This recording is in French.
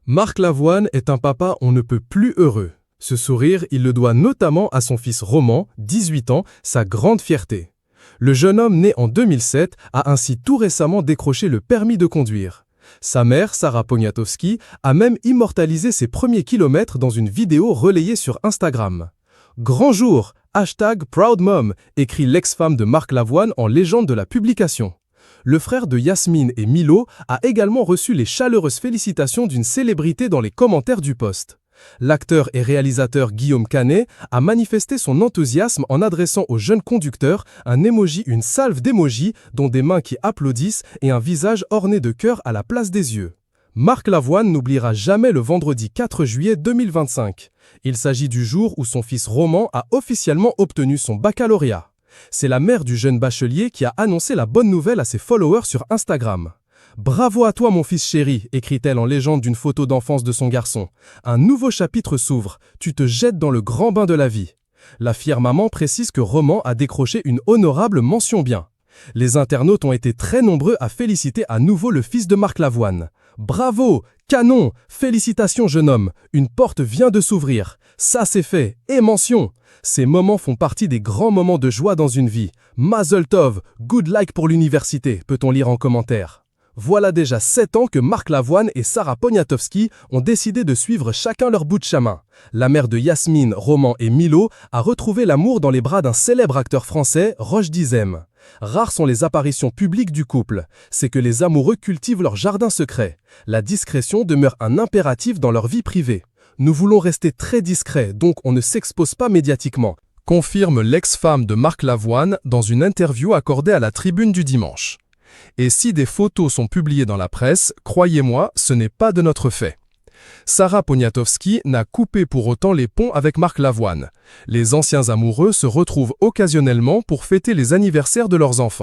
Marc Lavoine est un papa on ne peut plus heureux. Ce sourire, il le doit notamment à son fils Roman, 18 ans, sa grande fierté. Le jeune homme né en 2007 a ainsi tout récemment décroché le permis de conduire. Sa mère, Sarah Poniatowski, a même immortalisé ses premiers kilomètres dans une vidéo relayée sur Instagram. Grand jour, #ProudMom, écrit l'ex-femme de Marc Lavoine en légende de la publication. Le frère de Yasmine et Milo a également reçu les chaleureuses félicitations d'une célébrité dans les commentaires du post. L'acteur et réalisateur Guillaume Canet a manifesté son enthousiasme en adressant au jeune conducteur une salve d'émojis dont des mains qui applaudissent et un visage orné de cœur à la place des yeux. Marc Lavoine n'oubliera jamais le vendredi 4 juillet 2025. Il s'agit du jour où son fils Roman a officiellement obtenu son baccalauréat. C'est la mère du jeune bachelier qui a annoncé la bonne nouvelle à ses followers sur Instagram. « Bravo à toi mon fils chéri », écrit-elle en légende d'une photo d'enfance de son garçon. « Un nouveau chapitre s'ouvre, tu te jettes dans le grand bain de la vie ». La fière maman précise que Roman a décroché une honorable mention bien. Les internautes ont été très nombreux à féliciter à nouveau le fils de Marc Lavoine. « Bravo, canon, félicitations jeune homme, une porte vient de s'ouvrir. Ça c'est fait, et mention !» Ces moments font partie des grands moments de joie dans une vie. Mazel tov, good like pour l'université, peut-on lire en commentaire. Voilà déjà 7 ans que Marc Lavoine et Sarah Poniatowski ont décidé de suivre chacun leur bout de chemin. La mère de Yasmine, Roman et Milo a retrouvé l'amour dans les bras d'un célèbre acteur français, Roch Dizem. Rares sont les apparitions publiques du couple. C'est que les amoureux cultivent leur jardin secret. La discrétion demeure un impératif dans leur vie privée. Nous voulons rester très discrets, donc on ne s'expose pas médiatiquement, confirme l'ex-femme de Marc Lavoine dans une interview accordée à la Tribune du dimanche. Et si des photos sont publiées dans la presse, croyez-moi, ce n'est pas de notre fait. Sarah Poniatowski n'a coupé pour autant les ponts avec Marc Lavoine. Les anciens amoureux se retrouvent occasionnellement pour fêter les anniversaires de leurs enfants.